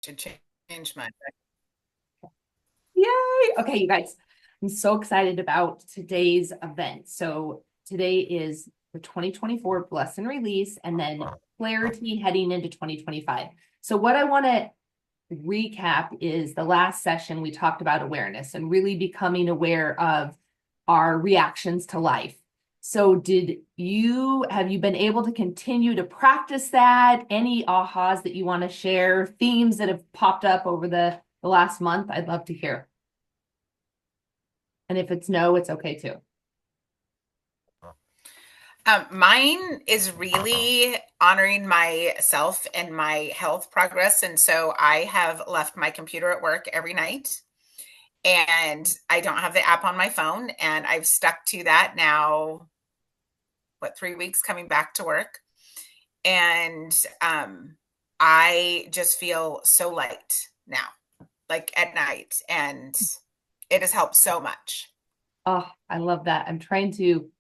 to change mine. Yay! Okay, you guys, I'm so excited about today's event. So today is the 2024 Bless and Release, and then clarity heading into 2025. So what I want to recap is the last session we talked about awareness and really becoming aware of our reactions to life. So have you been able to continue to practice that? Any ahas that you want to share, themes that have popped up over the last month? I'd love to hear. And if it's no, it's okay too. Mine is really honoring myself and my health progress. And so I have left my computer at work every night and I don't have the app on my phone. And I've stuck to that now, 3 weeks coming back to work. And I just feel so light now, like at night. And it has helped so much. Oh, I love that. I'm trying to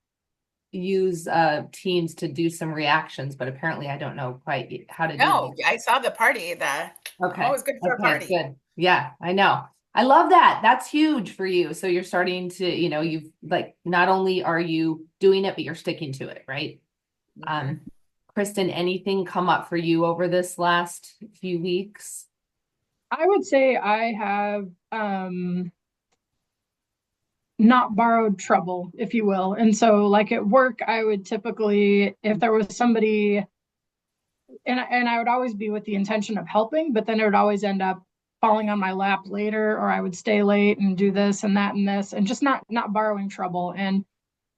use Teams to do some reactions, but apparently I don't know quite how to do No, that. I saw the party. I'm Okay. always good for a Okay, party. good. Yeah, I know. I love that. That's huge for you. So you're starting to, you've like not only are you doing it, but you're sticking to it, right? Mhm. Um, Kristen, anything come up for you over this last few weeks? I would say I have not borrowed trouble, if you will. And so like at work, I would typically, if there was somebody, and I would always be with the intention of helping, but then it would always end up falling on my lap later, or I would stay late and do this and that and this, and just not borrowing trouble. And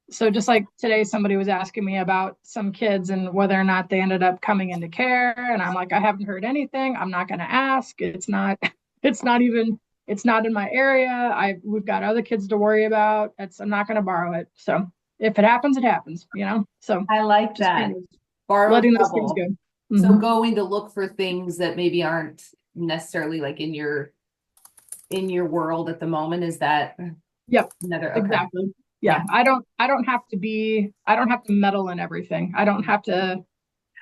so just like today, somebody was asking me about some kids and whether or not they ended up coming into care. And I'm like, I haven't heard anything. I'm not going to ask. It's not even, it's not in my area. We've got other kids to worry about. I'm not going to borrow it. So if it happens, it happens, you know? So I like just that. kind of Borrow letting those things trouble. go. So Mm-hmm. going to look for things that maybe aren't necessarily like in your world at the moment, is that Yep, another? Okay. exactly. Yeah. Yeah. I don't have to meddle in everything. I don't have to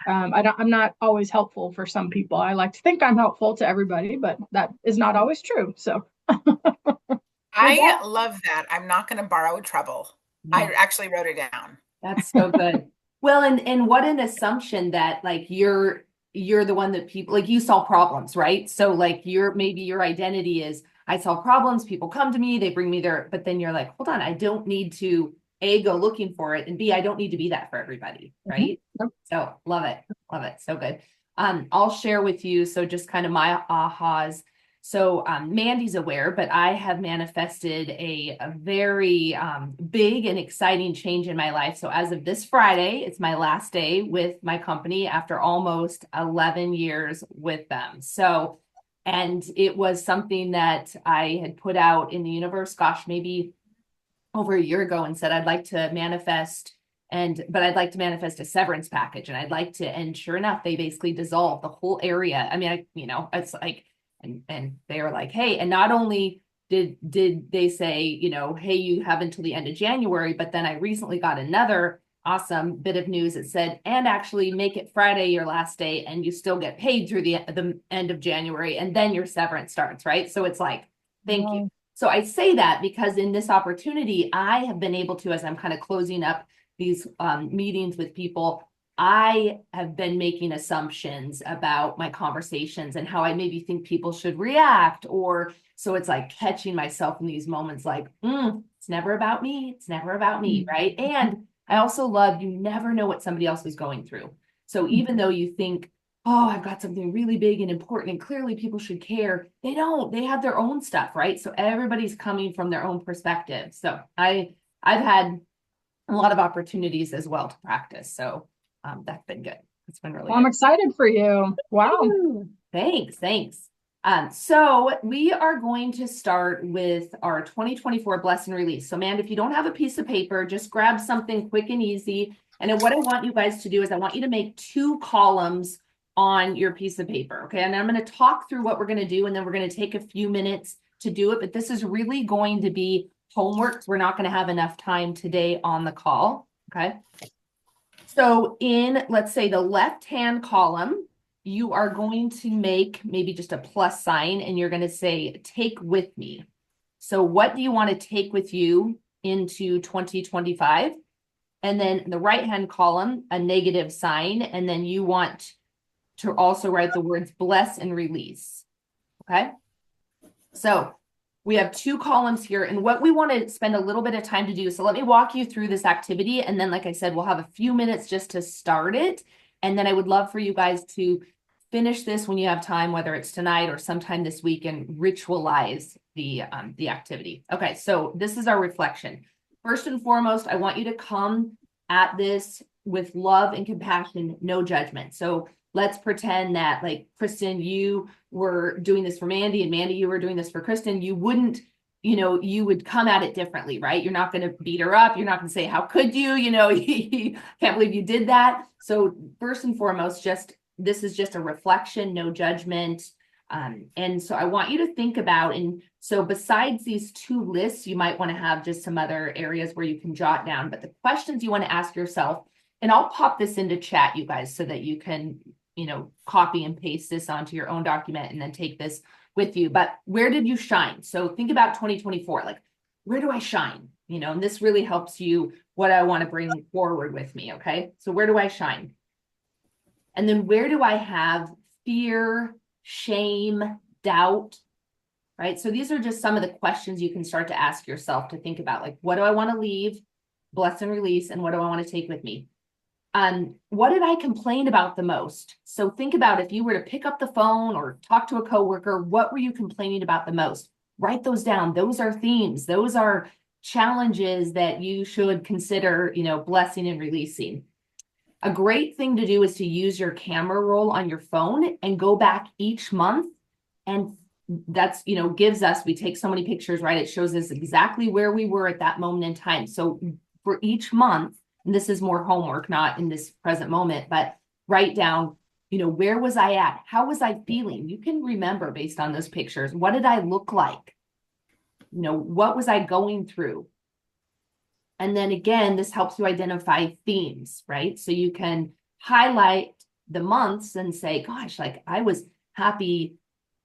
I'm not always helpful for some people. I like to think I'm helpful to everybody, but that is not always true. So, Well, I love that. I'm not going to borrow trouble. I actually wrote it down. that's so good. Well, and what an assumption that like you're the one that people like you solve problems, right? So like maybe your identity is I solve problems, people come to me, they bring me their, but then you're like, hold on, I don't need to A, go looking for it, and B, I don't need to be that for everybody, mhm. right? So love it. Love it. So good. I'll share with you. So just kind of my ahas. So Mandy's aware, but I have manifested a very big and exciting change in my life. So as of this Friday, it's my last day with my company after almost 11 years with them. So, and it was something that I had put out in the universe, gosh, maybe over a year ago and said, I'd like to manifest but I'd like to manifest a severance package and I'd like to, and sure enough, they basically dissolved the whole area. I mean, it's like, and they were like, hey, and not only did they say, hey, you have until the end of January, but then I recently got another awesome bit of news that said, and actually make it Friday your last day, and you still get paid through the end of January, and then your severance starts, right? So it's like, thank you. Wow. So I say that because in this opportunity, I have been able to, as I'm kind of closing up these meetings with people, I have been making assumptions about my conversations and how I maybe think people should react. Or so it's like catching myself in these moments like, it's never about me. It's never about me. Right. And I also love you never know what somebody else is going through. So even though you think, oh, I've got something really big and important, and clearly people should care. They don't. They have their own stuff, right? So everybody's coming from their own perspective. So I've had a lot of opportunities as well to practice. So that's been good. It's been really Well, I'm good. excited for you. Wow. Woo. Thanks, thanks. So we are going to start with our 2024 Bless and Release. So, man, if you don't have a piece of paper, just grab something quick and easy. And then what I want you guys to do is I want you to make two columns on your piece of paper. Okay. And I'm going to talk through what we're going to do, and then we're going to take a few minutes to do it. But this is really going to be homework. We're not going to have enough time today on the call. Okay. So in, let's say, the left-hand column, you are going to make maybe just a plus sign and you're going to say, take with me. So what do you want to take with you into 2025? And then the right-hand column, a negative sign. And then you want to also write the words bless and release. Okay. So we have 2 columns here, and what we want to spend a little bit of time to do. So let me walk you through this activity. And then, like I said, we'll have a few minutes just to start it. And then I would love for you guys to finish this when you have time, whether it's tonight or sometime this week, and ritualize the activity. Okay, so this is our reflection. First and foremost, I want you to come at this with love and compassion, no judgment. So let's pretend that, like, Kristen, you were doing this for Mandy, and Mandy, you were doing this for Kristen. You wouldn't, you would come at it differently, right? You're not going to beat her up. You're not going to say, how could you, can't believe you did that. So first and foremost, this is just a reflection, no judgment. And so I want you to think about, and so besides these 2 lists, you might want to have just some other areas where you can jot down, but the questions you want to ask yourself, and I'll pop this into chat, you guys, so that you can, copy and paste this onto your own document and then take this with you. But where did you shine? So think about 2024, like, where do I shine? And this really helps you what I want to bring forward with me. Okay. So where do I shine? And then where do I have fear, shame, doubt, right? So these are just some of the questions you can start to ask yourself to think about, like, what do I want to leave, bless and release, and what do I want to take with me? What did I complain about the most? So think about, if you were to pick up the phone or talk to a coworker, what were you complaining about the most? Write those down. Those are themes. Those are challenges that you should consider, blessing and releasing. A great thing to do is to use your camera roll on your phone and go back each month. And that's, gives us, we take so many pictures, right? It shows us exactly where we were at that moment in time. So for each month, and this is more homework, not in this present moment, but write down, where was I at? How was I feeling? You can remember based on those pictures. What did I look like? What was I going through? And then again, this helps you identify themes, right? So you can highlight the months and say, gosh, like, I was happy,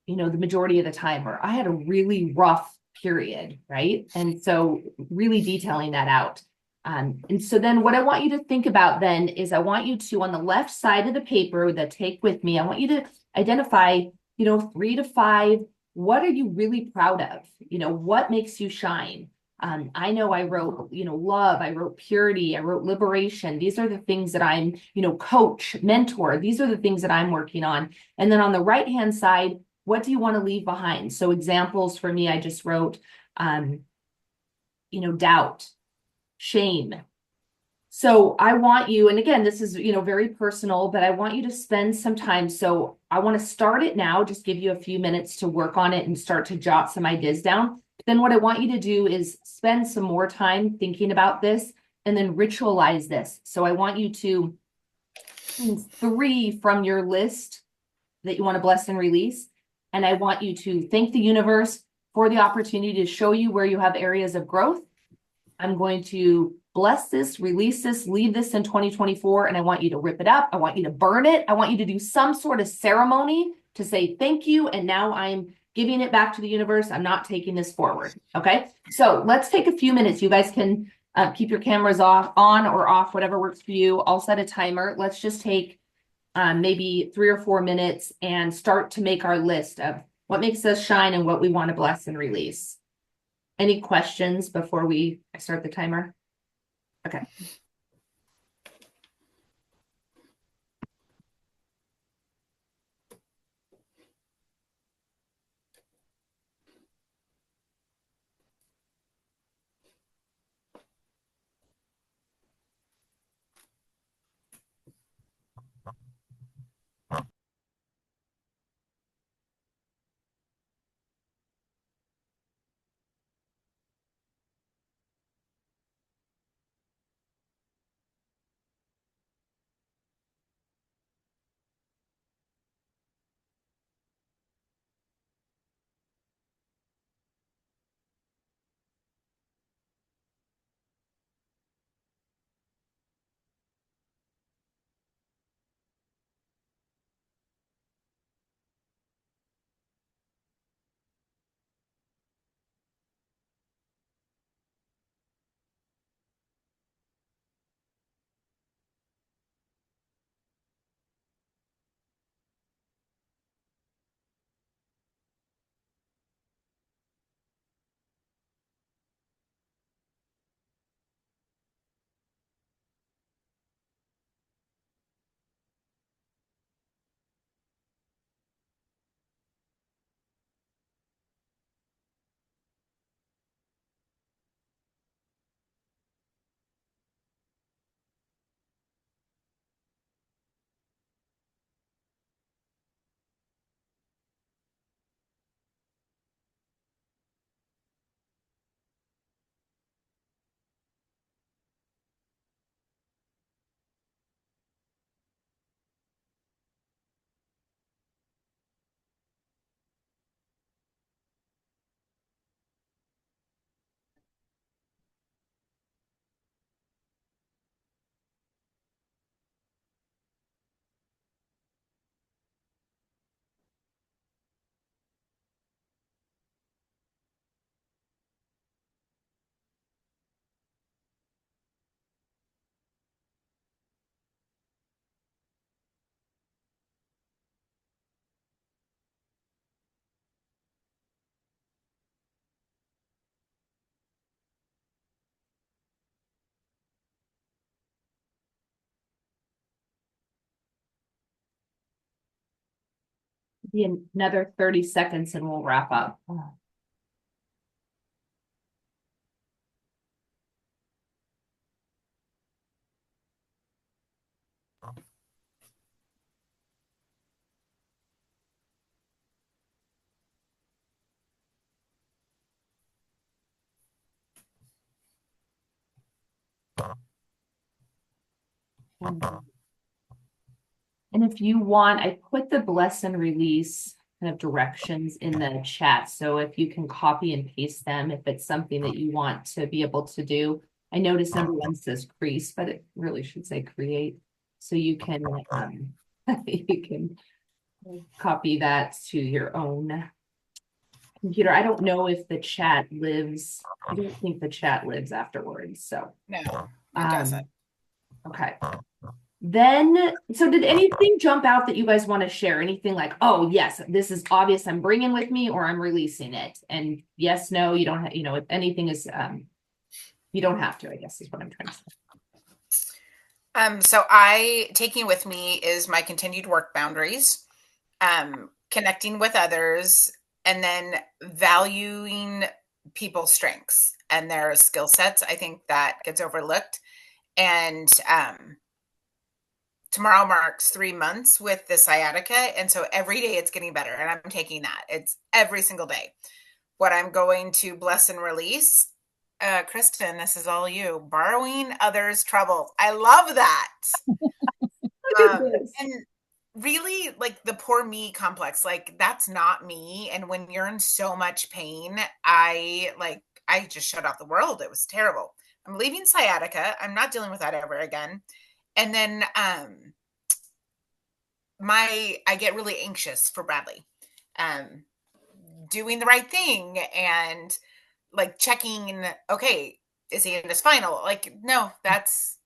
the majority of the time, or I had a really rough period, right? And so really detailing that out. And so then what I want you to think about then is, I want you to, on the left side of the paper, the take with me, I want you to identify, 3 to 5, what are you really proud of? What makes you shine? I know I wrote, love, I wrote purity, I wrote liberation. These are the things that I'm, coach, mentor. These are the things that I'm working on. And then on the right-hand side, what do you want to leave behind? So examples for me, I just wrote, doubt, shame. So I want you, and again, this is, very personal, but I want you to spend some time. So I want to start it now, just give you a few minutes to work on it and start to jot some ideas down. But then what I want you to do is spend some more time thinking about this and then ritualize this. So I want you to choose 3 from your list that you want to bless and release. And I want you to thank the universe for the opportunity to show you where you have areas of growth. I'm going to bless this, release this, leave this in 2024, and I want you to rip it up. I want you to burn it. I want you to do some sort of ceremony to say thank you, and now I'm giving it back to the universe. I'm not taking this forward. Okay, so let's take a few minutes. You guys can keep your cameras on or off, whatever works for you. I'll set a timer. Let's just take maybe 3 or 4 minutes and start to make our list of what makes us shine and what we want to bless and release. Any questions before I start the timer? Okay. Another 30 seconds and we'll wrap up. And if you want, I put the bless and release kind of directions in the chat. So if you can copy and paste them, if it's something that you want to be able to do. I noticed number 1 says crease, but it really should say create. So you can you can copy that to your own computer. I don't know if the chat lives. I don't think the chat lives afterwards. So no, it doesn't. Okay. Then, so did anything jump out that you guys want to share? Anything like, oh, yes, this is obvious, I'm bringing with me, or I'm releasing it? And yes, no, you don't have, if anything is, you don't have to, I guess is what I'm trying to say. So taking with me is my continued work boundaries, connecting with others, and then valuing people's strengths and their skill sets. I think that gets overlooked. And tomorrow marks 3 months with the sciatica. And so every day it's getting better. And I'm taking that. It's every single day. What I'm going to bless and release, Kristen, this is all you. Borrowing others' trouble. I love that. And really, like the poor me complex, like that's not me. And when you're in so much pain, I just shut out the world. It was terrible. I'm leaving sciatica. I'm not dealing with that ever again. And then I get really anxious for Bradley. Doing the right thing and like checking, okay, is he in his final? Like, no, that's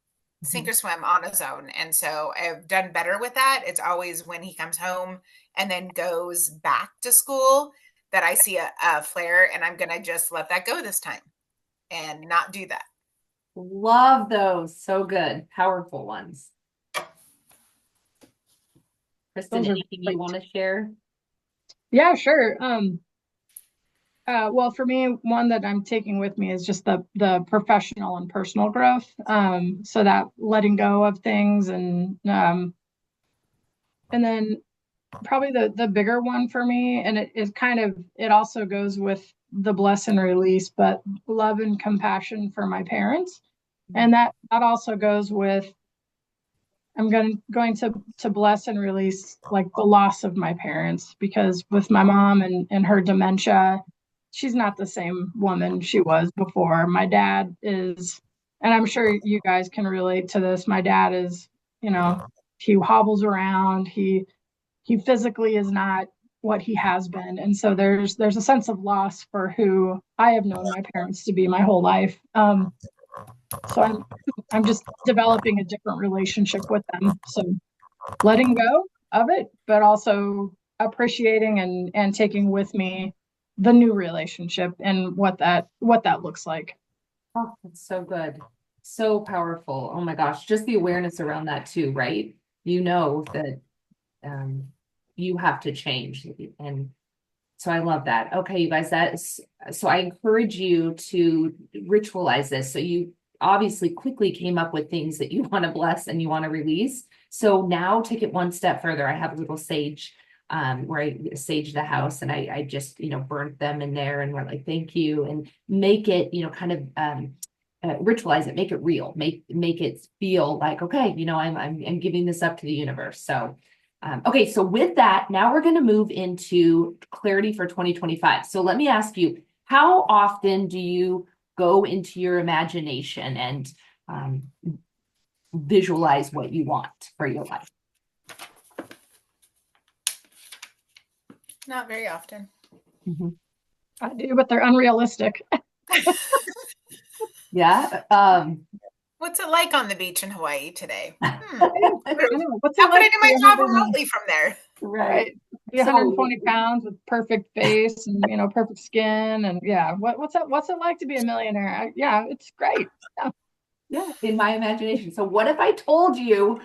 sink or swim on his own. And so I've done better with that. It's always when he comes home and then goes back to school that I see a flare, and I'm going to just let that go this time and not do that. Love those. So good. Powerful ones. Kristen, anything you want to share? Yeah, sure. Well, for me, one that I'm taking with me is just the professional and personal growth. So that letting go of things, and then probably the bigger one for me, and it also goes with the bless and release, but love and compassion for my parents. And that also goes with, I'm going to bless and release like the loss of my parents, because with my mom and her dementia, she's not the same woman she was before. My dad is, and I'm sure you guys can relate to this. My dad is, he hobbles around. He physically is not what he has been. And so there's a sense of loss for who I have known my parents to be my whole life. So I'm just developing a different relationship with them. So letting go of it, but also appreciating and taking with me the new relationship and what that looks like. Oh, that's so good. So powerful. Oh my gosh. Just the awareness around that too, right? That you have to change. And so I love that. Okay, you guys, so I encourage you to ritualize this. So you obviously quickly came up with things that you want to bless and you want to release. So now take it one step further. I have a little sage where I sage the house, and I just, burnt them in there, and we're like, thank you, and make it, kind of ritualize it, make it real, make it feel like, okay, I'm giving this up to the universe. So, okay. So with that, now we're going to move into clarity for 2025. So let me ask you, how often do you go into your imagination and visualize what you want for your life? Not very often. Mm-hmm. I do, but they're unrealistic. Yeah. What's it like on the beach in Hawaii today? How could I do my job remotely from there? Right. Be 120 pounds with perfect face and perfect skin, and yeah. What's it like to be a millionaire? Yeah, it's great. Yeah, in my imagination. So what if I told you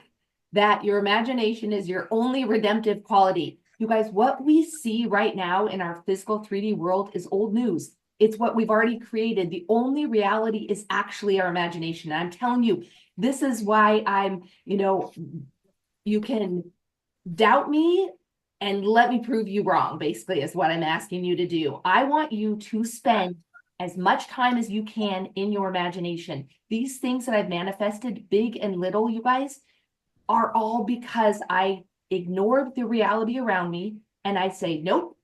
that your imagination is your only redemptive quality? You guys, what we see right now in our physical 3D world is old news. It's what we've already created. The only reality is actually our imagination. And I'm telling you, this is why you can doubt me and let me prove you wrong, basically, is what I'm asking you to do. I want you to spend as much time as you can in your imagination. These things that I've manifested, big and little, you guys, are all because I ignored the reality around me and I say, nope,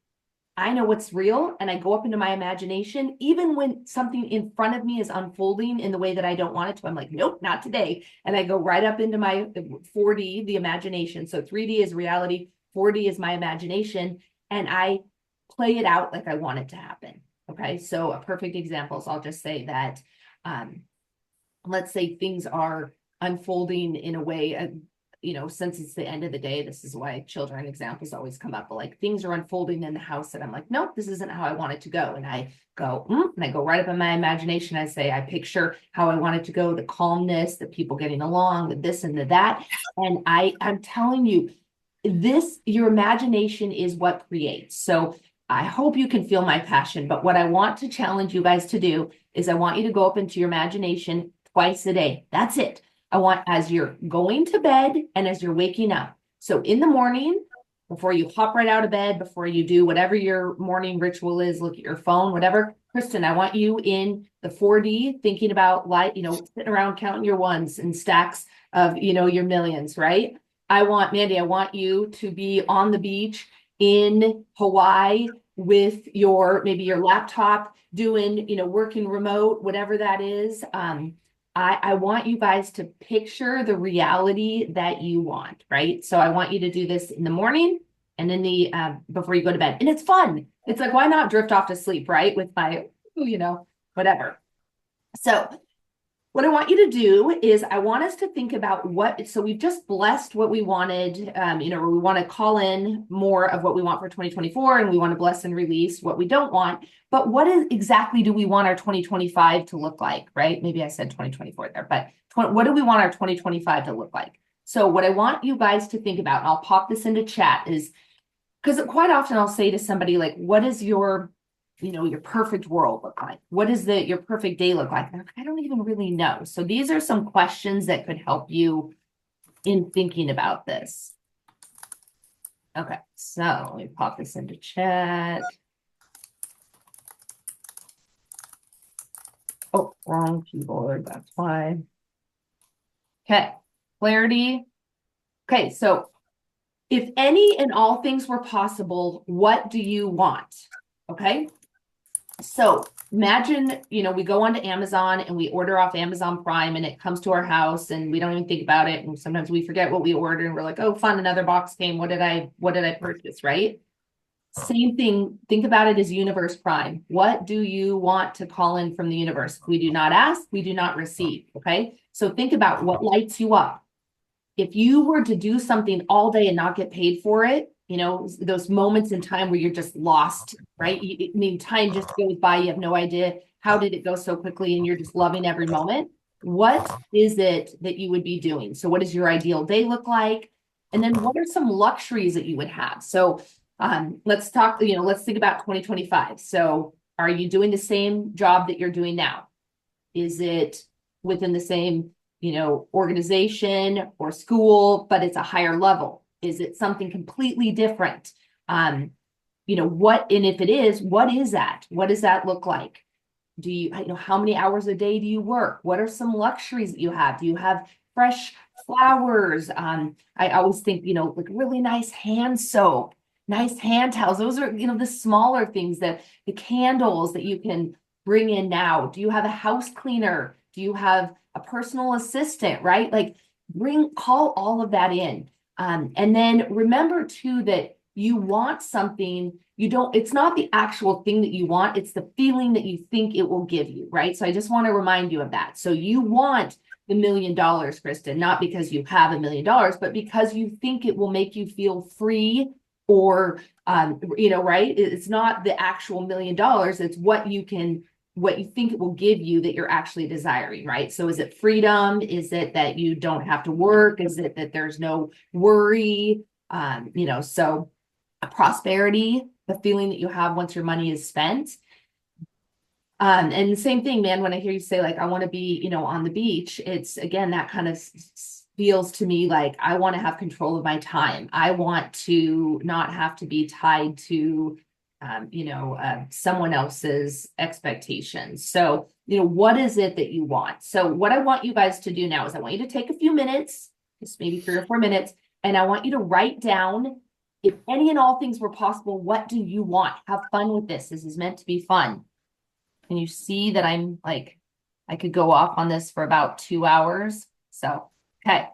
I know what's real. And I go up into my imagination, even when something in front of me is unfolding in the way that I don't want it to. I'm like, nope, not today. And I go right up into my 4D, the imagination. So 3D is reality, 4D is my imagination. And I play it out like I want it to happen. Okay. So a perfect example is I'll just say that, let's say things are unfolding in a way, since it's the end of the day, this is why children examples always come up, but like things are unfolding in the house and I'm like, nope, this isn't how I want it to go. And I go, and I go right up in my imagination. I say, I picture how I want it to go, the calmness, the people getting along, the this and the that. And I'm telling you, your imagination is what creates. So I hope you can feel my passion, but what I want to challenge you guys to do is I want you to go up into your imagination twice a day. That's it. I want as you're going to bed and as you're waking up. So in the morning, before you hop right out of bed, before you do whatever your morning ritual is, look at your phone, whatever. Kristen, I want you in the 4D thinking about sitting around counting your ones and stacks of, your millions, right? Mandy, I want you to be on the beach in Hawaii with maybe your laptop doing, working remote, whatever that is. I want you guys to picture the reality that you want, right? So I want you to do this in the morning and in the before you go to bed. And it's fun. It's like, why not drift off to sleep, right? With my, whatever. So what I want you to do is I want us to think about so we've just blessed what we wanted, we want to call in more of what we want for 2024 and we want to bless and release what we don't want. But exactly do we want our 2025 to look like, right? Maybe I said 2024 there, but what do we want our 2025 to look like? So what I want you guys to think about, and I'll pop this into chat, is because quite often I'll say to somebody like, what is your perfect world look like? What does your perfect day look like? I don't even really know. So these are some questions that could help you in thinking about this. Okay, so let me pop this into chat. Oh, wrong keyboard, that's why. Okay, clarity. Okay, so if any and all things were possible, what do you want? Okay. So imagine, we go onto Amazon and we order off Amazon Prime and it comes to our house and we don't even think about it. And sometimes we forget what we ordered and we're like, oh, fun, another box came. What did I purchase, right? Same thing. Think about it as Universe Prime. What do you want to call in from the universe? If we do not ask, we do not receive. Okay. So think about what lights you up. If you were to do something all day and not get paid for it, those moments in time where you're just lost, right? Time just goes by. You have no idea how did it go so quickly and you're just loving every moment. What is it that you would be doing? So what does your ideal day look like? And then what are some luxuries that you would have? So let's talk, let's think about 2025. So are you doing the same job that you're doing now? Is it within the same, organization or school, but it's a higher level? Is it something completely different? And if it is, what is that? What does that look like? Do you, how many hours a day do you work? What are some luxuries that you have? Do you have fresh flowers? I always think, like really nice hand soap, nice hand towels. Those are, the smaller things, that the candles that you can bring in now. Do you have a house cleaner? Do you have a personal assistant, right? Like call all of that in. And then remember too, that you want something, it's not the actual thing that you want, it's the feeling that you think it will give you, right? So I just want to remind you of that. So you want the $1 million, Kristen, not because you have $1 million, but because you think it will make you feel free or, right? It's not the actual $1 million, it's what you think it will give you that you're actually desiring, right? So is it freedom? Is it that you don't have to work? Is it that there's no worry? So prosperity, the feeling that you have once your money is spent. And the same thing, man, when I hear you say like, I want to be, on the beach, it's again, that kind of feels to me like I want to have control of my time. I want to not have to be tied to, someone else's expectations. So, what is it that you want? So what I want you guys to do now is I want you to take a few minutes, just maybe 3 or 4 minutes, and I want you to write down, if any and all things were possible, what do you want? Have fun with this. This is meant to be fun. Can you see that I'm like, I could go off on this for about 2 hours? So, okay.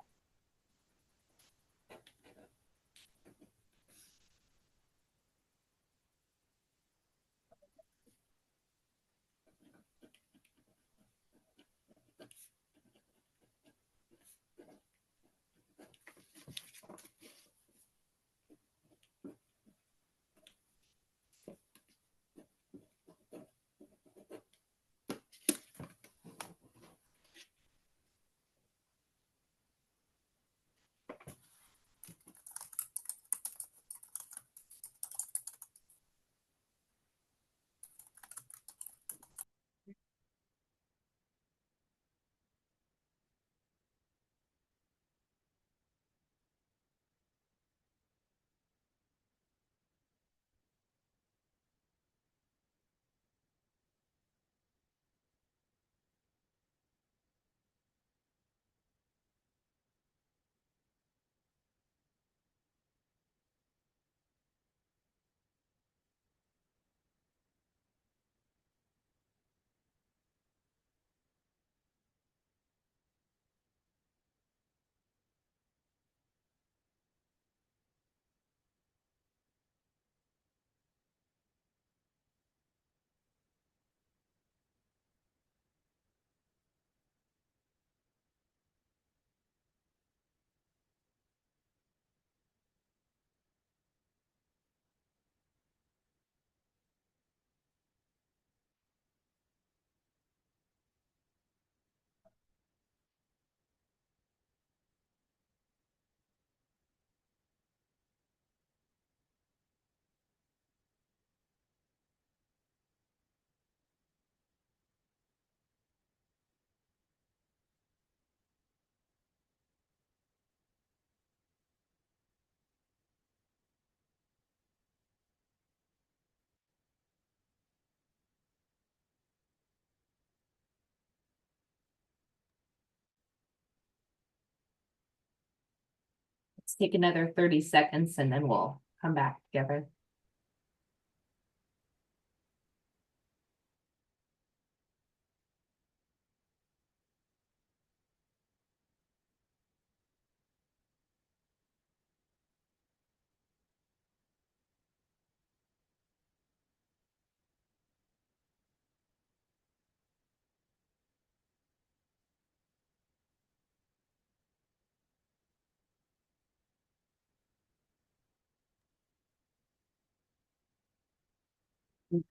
Let's take another 30 seconds and then we'll come back together.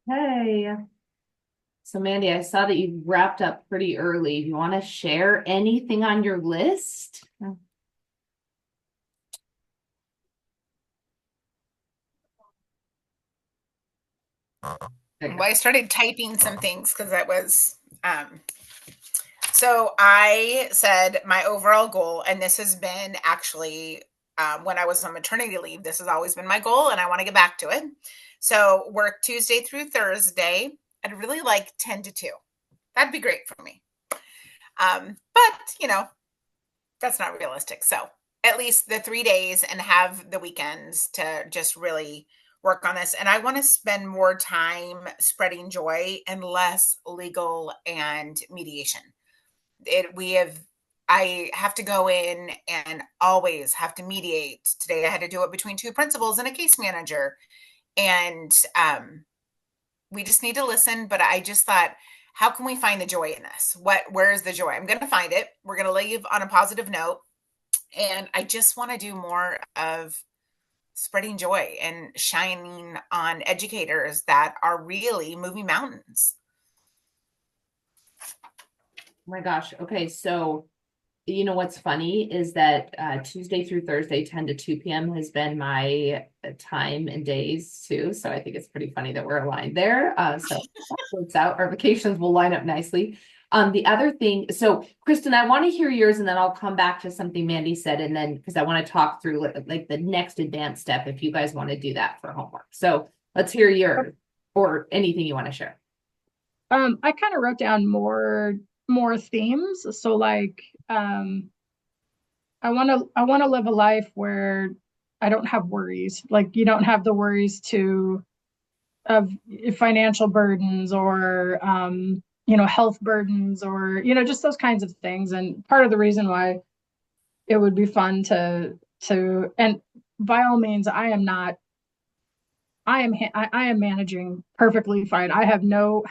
Okay. So Mandy, I saw that you wrapped up pretty early. Do you want to share anything on your list? Well, I started typing some things because that was so I said my overall goal, and this has been actually when I was on maternity leave, this has always been my goal, and I want to get back to it. So work Tuesday through Thursday. I'd really like 10 to 2. That'd be great for me. But that's not realistic. So at least the 3 days and have the weekends to just really work on this. And I want to spend more time spreading joy and less legal and mediation. I have to go in and always have to mediate. Today I had to do it between two principals and a case manager. And we just need to listen. But I just thought, how can we find the joy in this? Where is the joy? I'm going to find it. We're going to leave on a positive note. And I just want to do more of spreading joy and shining on educators that are really moving mountains. Oh my gosh. Okay. So you know, what's funny is that Tuesday through Thursday, 10 to 2 p.m. has been my time and days too. So I think it's pretty funny that we're aligned there. So that works out. Our vacations will line up nicely. The other thing, so Kristen, I want to hear yours and then I'll come back to something Mandy said. And then, because I want to talk through like the next advanced step if you guys want to do that for homework. So let's hear yours or anything you want to share. I kind of wrote down more themes. So like I want to live a life where I don't have worries. Like you don't have the worries to of financial burdens or health burdens or just those kinds of things. And part of the reason why it would be fun to and by all means I am managing perfectly fine. I have no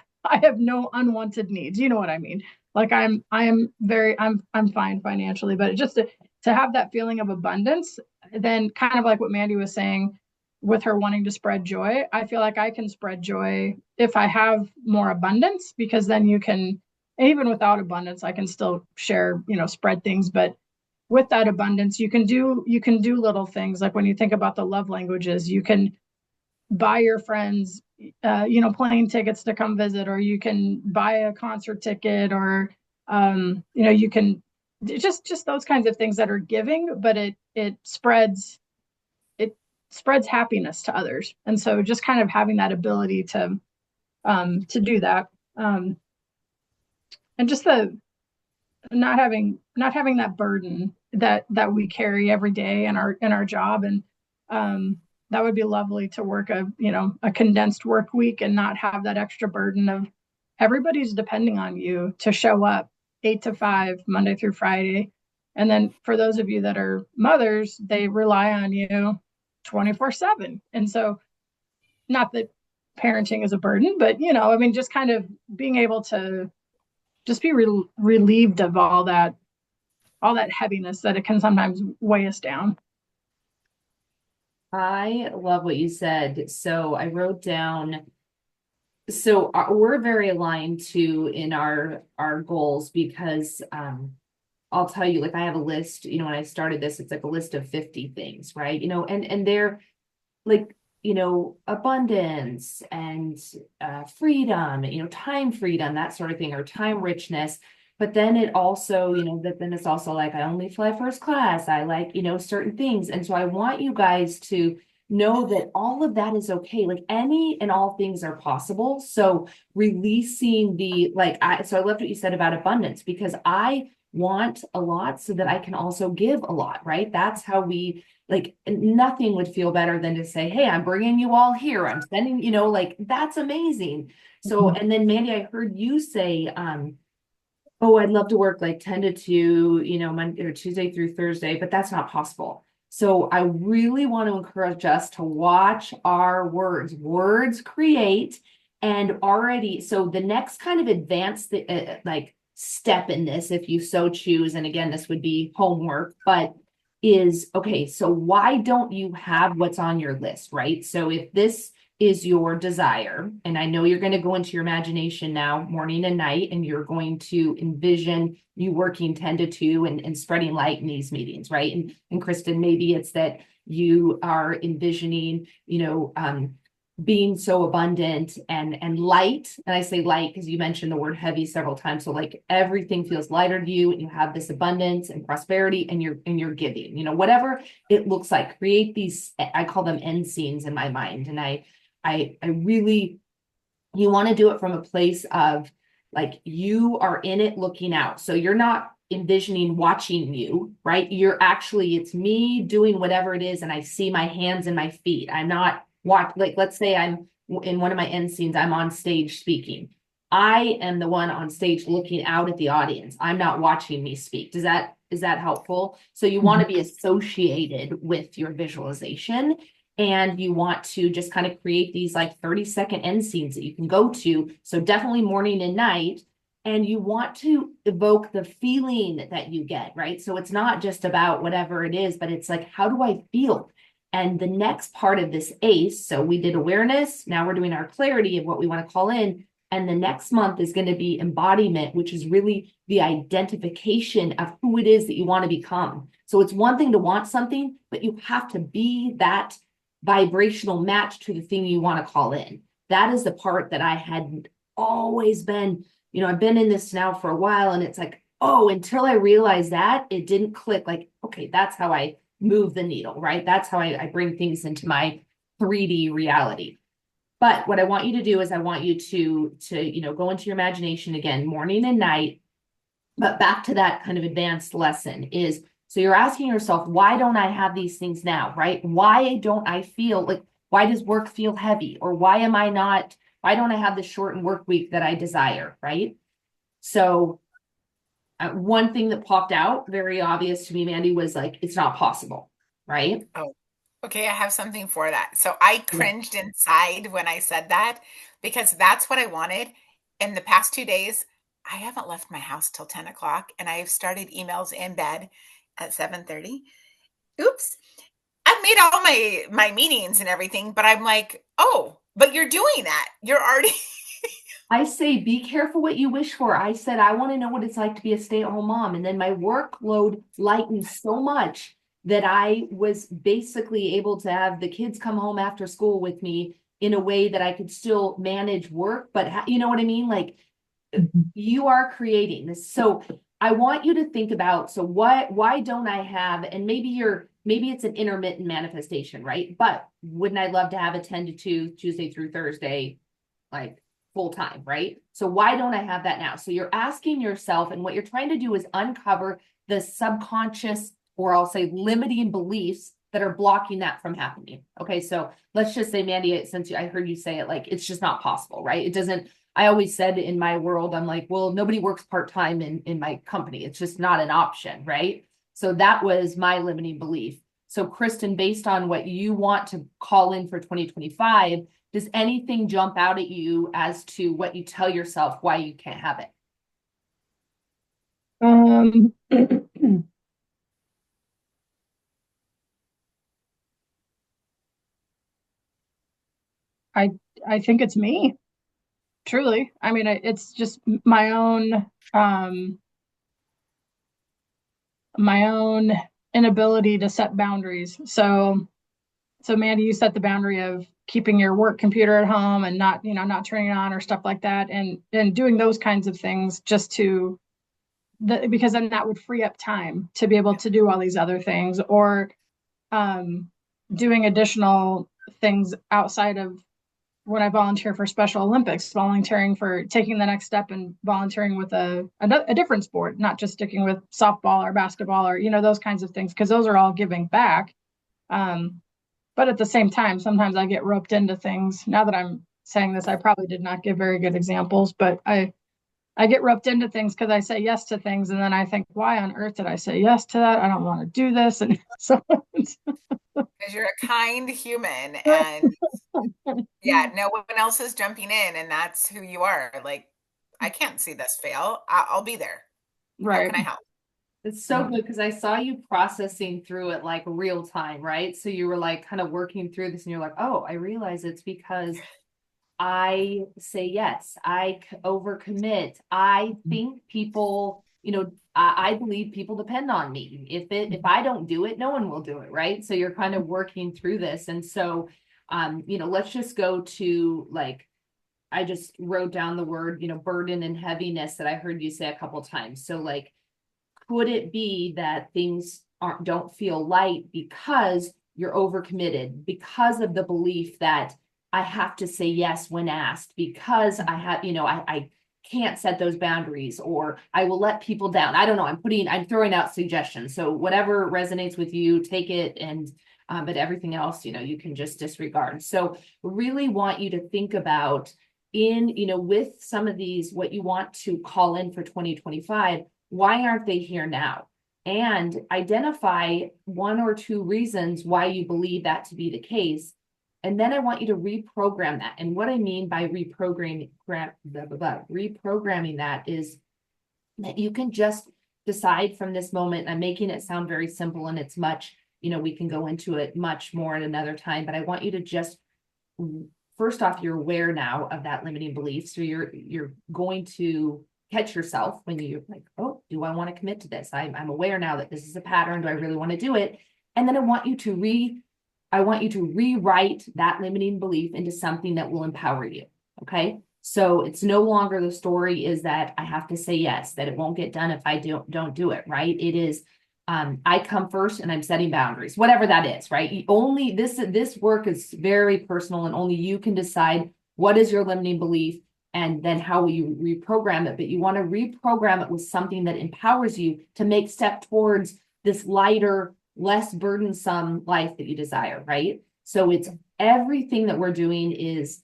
unwanted needs. You know what I mean? Like I'm fine financially, but just to have that feeling of abundance, then kind of like what Mandy was saying with her wanting to spread joy, I feel like I can spread joy if I have more abundance, because then you can, even without abundance, I can still share, spread things, but with that abundance, you can do little things like when you think about the love languages, you can buy your friends plane tickets to come visit, or you can buy a concert ticket, or you can just those kinds of things that are giving, but it spreads happiness to others. And so just kind of having that ability to do that, and just the not having that burden that we carry every day in our job. And that would be lovely to work a condensed work week and not have that extra burden of everybody's depending on you to show up 8 to 5 Monday through Friday. And then for those of you that are mothers, they rely on you 24/7. And so, not that parenting is a burden, but I mean, just kind of being able to just be relieved of all that heaviness that it can sometimes weigh us down. I love what you said. So I wrote down, so we're very aligned too in our goals because I'll tell you, like I have a list, when I started this, it's like a list of 50 things, right? And they're like, abundance and freedom, time freedom, that sort of thing, or time richness. But then it also, then it's also like I only fly first class. I like, certain things. And so I want you guys to know that all of that is okay. Like any and all things are possible. So releasing so I loved what you said about abundance, because I want a lot so that I can also give a lot, right? That's how we, like, nothing would feel better than to say, hey, I'm bringing you all here. I'm sending, that's amazing. So, and then Mandy, I heard you say, oh, I'd love to work like 10 to 2, Monday or Tuesday through Thursday, but that's not possible. So I really want to encourage us to watch our words. Words create, and already, so the next kind of advanced step in this, if you so choose, and again, this would be homework, but is, okay, so why don't you have what's on your list, right? So if this is your desire, and I know you're going to go into your imagination now, morning and night, and you're going to envision you working 10 to 2 and spreading light in these meetings, right? And Kristen, maybe it's that you are envisioning, being so abundant and light. And I say light because you mentioned the word heavy several times. So like everything feels lighter to you, and you have this abundance and prosperity, and you're giving, whatever it looks like. Create these, I call them end scenes in my mind. And I really, you want to do it from a place of like you are in it looking out. So you're not envisioning watching you, right? You're actually, it's me doing whatever it is, and I see my hands and my feet. I'm not let's say I'm in one of my end scenes, I'm on stage speaking. I am the one on stage looking out at the audience. I'm not watching me speak. Is that helpful? So you want to be associated with your visualization, and you want to just kind of create these like 30-second end scenes that you can go to. So definitely morning and night. And you want to evoke the feeling that you get, right? So it's not just about whatever it is, but it's like, how do I feel? And the next part of this ACE, so we did awareness, now we're doing our clarity of what we want to call in. And the next month is going to be embodiment, which is really the identification of who it is that you want to become. So it's one thing to want something, but you have to be that vibrational match to the thing you want to call in. That is the part that I had always been, I've been in this now for a while, and it's like, oh, until I realized that, it didn't click. Like, okay, that's how I move the needle, right? That's how I bring things into my 3D reality. But what I want you to do is I want you to go into your imagination again, morning and night. But back to that kind of advanced lesson is, so you're asking yourself, why don't I have these things now, right? Why don't I feel like, why does work feel heavy? Or why don't I have the shortened work week that I desire, right? So one thing that popped out very obvious to me, Mandy, was like, it's not possible, right? Oh, okay. I have something for that. So I cringed inside when I said that because that's what I wanted. In the past 2 days, I haven't left my house till 10 o'clock and I've started emails in bed at 7:30. Oops. I've made all my meetings and everything, but I'm like, oh, but you're doing that. You're already I say, be careful what you wish for. I said, I want to know what it's like to be a stay-at-home mom. And then my workload lightened so much that I was basically able to have the kids come home after school with me in a way that I could still manage work. But you know what I mean? Like, you are creating this. So I want you to think about, so why don't I have, and maybe it's an intermittent manifestation, right? But wouldn't I love to have a 10 to 2, Tuesday through Thursday, like full time, right? So why don't I have that now? So you're asking yourself, and what you're trying to do is uncover the subconscious, or I'll say limiting beliefs that are blocking that from happening. Okay, so let's just say, Mandy, since I heard you say it, like, it's just not possible, right? It doesn't, I always said in my world, I'm like, well, nobody works part-time in my company. It's just not an option, right? So that was my limiting belief. So Kristen, based on what you want to call in for 2025, does anything jump out at you as to what you tell yourself why you can't have it? I think it's me, truly. I mean, it's just my own inability to set boundaries. So Mandy, you set the boundary of keeping your work computer at home and not turning it on or stuff like that, and doing those kinds of things just because then that would free up time to be able to do all these other things, or doing additional things outside of when I volunteer for Special Olympics, volunteering for taking the next step and volunteering with a different sport, not just sticking with softball or basketball or those kinds of things, because those are all giving back. But at the same time, sometimes I get roped into things. Now that I'm saying this, I probably did not give very good examples, but I get roped into things because I say yes to things, and then I think, why on earth did I say yes to that? I don't want to do this, and so because you're a kind human and yeah, no one else is jumping in and that's who you are. Like, I can't see this fail. I'll be there. How right. can I help? It's so good because I saw you processing through it like real time, right? So you were like kind of working through this and you're like, oh, I realize it's because I say yes, I overcommit. I think people, I believe people depend on me. If I don't do it, no one will do it, right? So you're kind of working through this. And so, let's just go to, like, I just wrote down the word, burden and heaviness that I heard you say a couple times. So, like, could it be that things don't feel light because you're overcommitted, because of the belief that I have to say yes when asked, because I have, I can't set those boundaries, or I will let people down. I don't know. I'm throwing out suggestions. So whatever resonates with you, take it. And but everything else, you can just disregard. So really want you to think about with some of these, what you want to call in for 2025, why aren't they here now? And identify 1 or 2 reasons why you believe that to be the case. And then I want you to reprogram that. And what I mean by reprogramming that is that you can just decide from this moment. I'm making it sound very simple, and it's much, we can go into it much more at another time, but I want you to just first off, you're aware now of that limiting belief. So you're going to catch yourself when you're like, oh, do I want to commit to this? I'm aware now that this is a pattern. Do I really want to do it? And then I want you to rewrite that limiting belief into something that will empower you. Okay. So it's no longer the story is that I have to say yes, that it won't get done if I don't do it, right? It is, I come first and I'm setting boundaries, whatever that is, right? Only this work is very personal and only you can decide what is your limiting belief and then how will you reprogram it. But you want to reprogram it with something that empowers you to make step towards this lighter, less burdensome life that you desire, right? So it's everything that we're doing is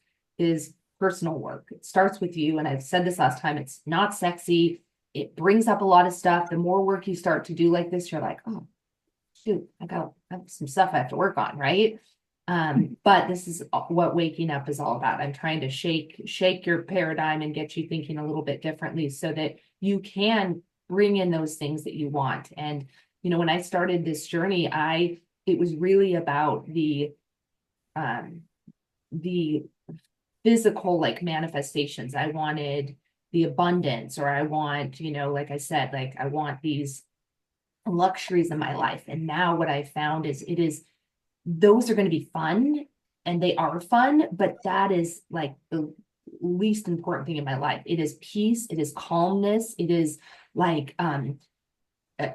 personal work. It starts with you. And I've said this last time, it's not sexy. It brings up a lot of stuff. The more work you start to do like this, you're like, oh, shoot, I have some stuff I have to work on, right? But this is what waking up is all about. I'm trying to shake your paradigm and get you thinking a little bit differently so that you can bring in those things that you want. And, you know, when I started this journey, it was really about the physical like manifestations. I wanted the abundance, or I want, you know, like I said, like I want these luxuries in my life. And now what I found is those are going to be fun, and they are fun, but that is like the least important thing in my life. It is peace, it is calmness, it is like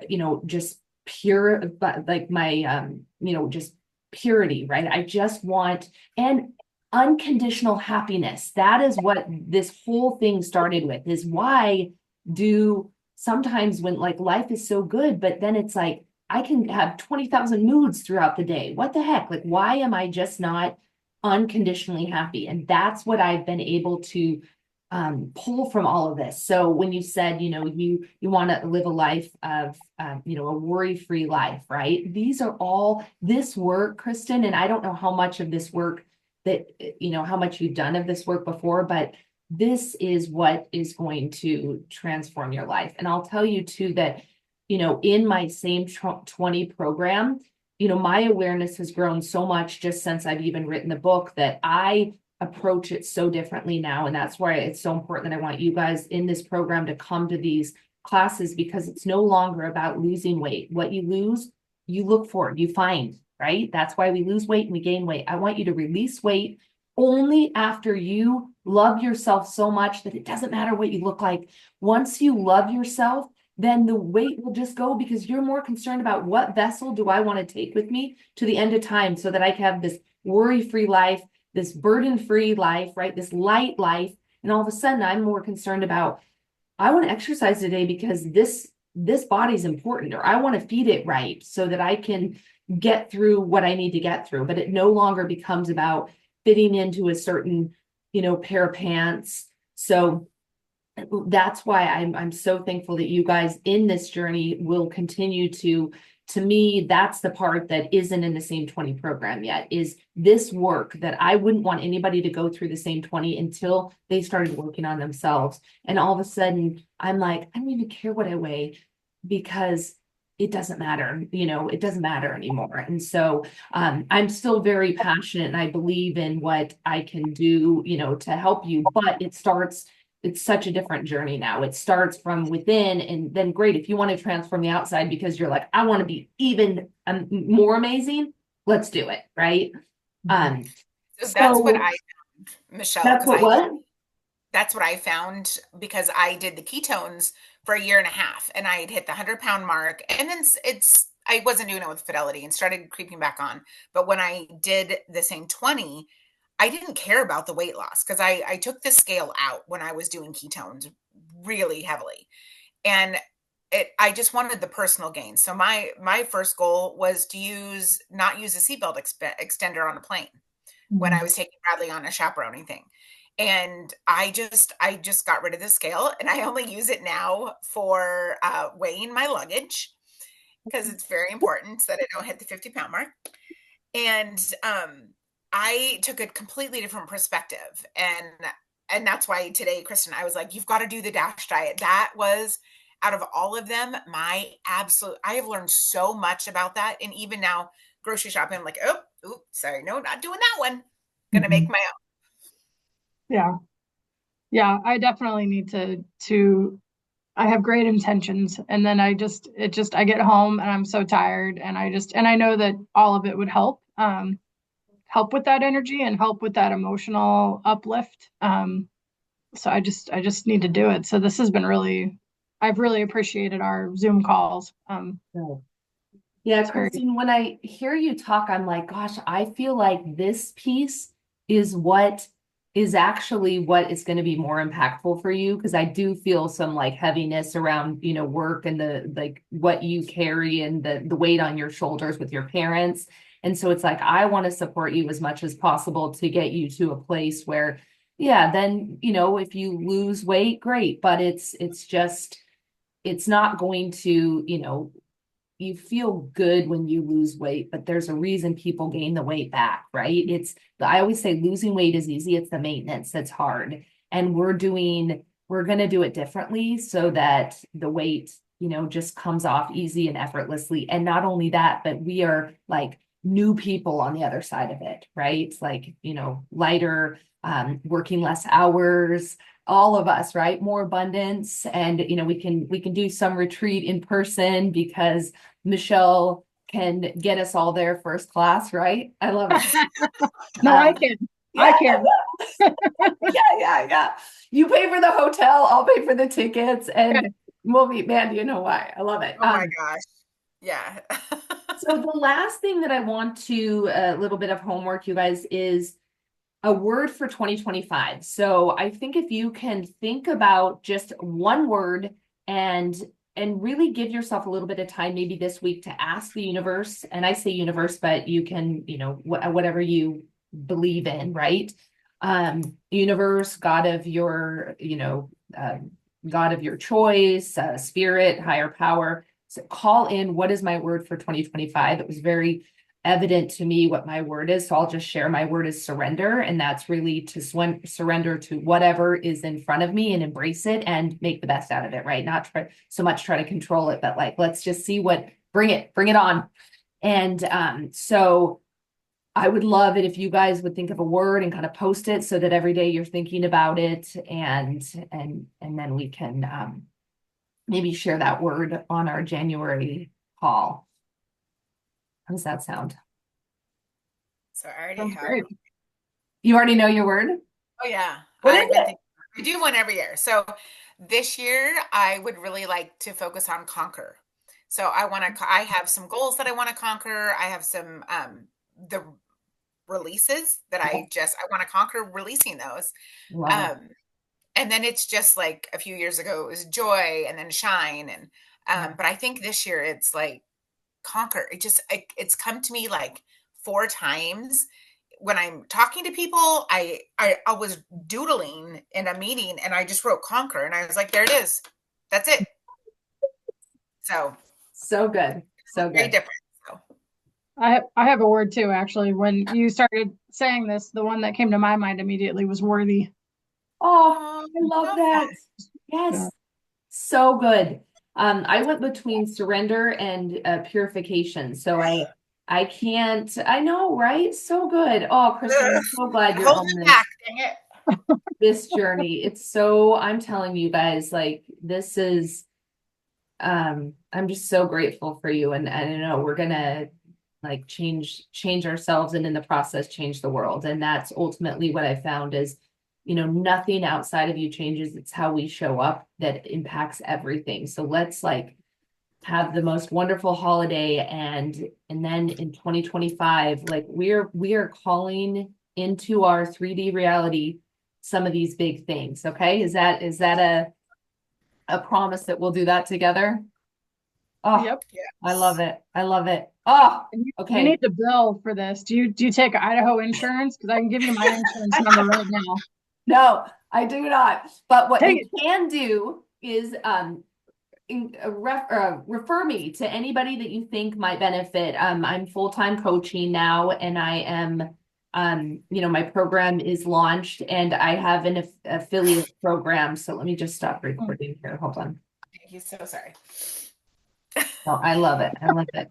you know, just pure, but like my you know, just purity, right? I just want and unconditional happiness. That is what this whole thing started with, is why do sometimes when like life is so good, but then it's like, I can have 20,000 moods throughout the day. What the heck? Like, why am I just not unconditionally happy? And that's what I've been able to pull from all of this. So when you said, you know, you want to live a life of, you know, a worry-free life, right? These are all this work, Kristen, and I don't know how much of this work that, you know, how much you've done of this work before, but this is what is going to transform your life. And I'll tell you too that, you know, in my same 20 program, you know, my awareness has grown so much just since I've even written the book that I approach it so differently now. And that's why it's so important that I want you guys in this program to come to these classes, because it's no longer about losing weight. What you lose, you look for it, you find, right? That's why we lose weight and we gain weight. I want you to release weight only after you love yourself so much that it doesn't matter what you look like. Once you love yourself, then the weight will just go, because you're more concerned about what vessel do I want to take with me to the end of time so that I can have this worry-free life, this burden-free life, right? This light life. And all of a sudden I'm more concerned about, I want to exercise today because this body's important, or I want to feed it right so that I can get through what I need to get through. But it no longer becomes about fitting into a certain, you know, pair of pants. So that's why I'm so thankful that you guys in this journey will continue to me, that's the part that isn't in the same 20 program yet, is this work that I wouldn't want anybody to go through the same 20 until they started working on themselves. And all of a sudden I'm like, I don't even care what I weigh, because it doesn't matter, you know, it doesn't matter anymore. And so I'm still very passionate and I believe in what I can do, you know, to help you, but it's such a different journey now. It starts from within, and then great, if you want to transform the outside because you're like, I want to be even more amazing, let's do it, right? So that's what I found, Michelle. That's what? That's what I found, because I did the ketones for a year and a half and I had hit the 100-pound mark, and then I wasn't doing it with fidelity and started creeping back on. But when I did the same 20, I didn't care about the weight loss, because I took the scale out when I was doing ketones really heavily. And I just wanted the personal gain. So my first goal was to not use a seatbelt extender on a plane when I was taking Bradley on a chaperoning thing. And I just got rid of the scale, and I only use it now for weighing my luggage, because it's very important that I don't hit the 50-pound mark. And I took a completely different perspective. And that's why today, Kristen, I was like, you've got to do the DASH diet. That was, out of all of them, I have learned so much about that. And even now, grocery shopping, I'm like, oh, sorry, no, not doing that one. Gonna make my own. Yeah. Yeah, I definitely need to I have great intentions, and then I get home and I'm so tired, and I know that all of it would help with that energy and help with that emotional uplift. So I just need to do it. So this has been really, I've really appreciated our Zoom calls. Right. Yeah, It's very, Kristen, when I hear you talk, I'm like, gosh, I feel like this piece is what is actually what is going to be more impactful for you, because I do feel some like heaviness around, work and the like what you carry and the weight on your shoulders with your parents. And so it's like I want to support you as much as possible to get you to a place where, yeah, then, if you lose weight, great, but it's just it's not going to, you feel good when you lose weight, but there's a reason people gain the weight back, right? I always say losing weight is easy. It's the maintenance that's hard. And we're going to do it differently so that the weight, just comes off easy and effortlessly. And not only that, but we are like new people on the other side of it, right? It's like, lighter, working less hours, all of us, right? More abundance. And, we can do some retreat in person because Michelle can get us all there first class, right? I love it. no, I Um, can, I yeah, can. yeah. You pay for the hotel, I'll pay for the tickets, and we'll meet Mandy and Hawaii. I love it. Oh my gosh. Yeah. So the last thing that I want to, a little bit of homework, you guys, is a word for 2025. So I think if you can think about just one word and really give yourself a little bit of time, maybe this week, to ask the universe. And I say universe, but you can, whatever you believe in, right? Universe, God of your, God of your choice, spirit, higher power. So call in, what is my word for 2025? It was very evident to me what my word is. So I'll just share my word is surrender. And that's really to surrender to whatever is in front of me and embrace it and make the best out of it, right? Not try to control it, but like, let's just see bring it on. And so I would love it if you guys would think of a word and kind of post it so that every day you're thinking about it, and then we can maybe share that word on our January call. How does that sound? So I already Sounds have. great. You already know your word? Oh yeah. What I've is been it? thinking. I do one every year. So this year I would really like to focus on conquer. So I have some goals that I want to conquer. I have some the releases that I want to conquer releasing those. Love it. Um and then it's just like a few years ago it was joy and then shine, and but I think this year it's like conquer. It's come to me like four times when I'm talking to people. I was doodling in a meeting and I just wrote conquer and I was like, there it is. That's it. So So good. So very good. Yeah. different. So I have a word too, actually. When you started saying this, the one that came to my mind immediately was worthy. Oh, oh, I love love that. that. Yeah. Yes. So good. I went between surrender and purification. So I can't, I know, right? So good. Oh, Kristen, Ugh, I'm so glad it you're holds on me back, this dang it. this journey. I'm telling you guys, like this is I'm just so grateful for you, and I know we're gonna like change ourselves, and in the process change the world. And that's ultimately what I found is, nothing outside of you changes. It's how we show up that impacts everything. So let's like have the most wonderful holiday, and then in 2025, like we are calling into our 3D reality some of these big things. Okay. Is that a promise that we'll do that together? Oh, Yep. I love it. I love it. Oh, And you okay. need to bill for this. Do you take Idaho insurance? Because I can give you my insurance number right now. No, I do not. But what Take you it. can do is refer me to anybody that you think might benefit. I'm full-time coaching now, and I am, my program is launched, and I have an affiliate program. So let me just stop recording here. Hold on. Thank you. So sorry. Oh, I love it. I love it.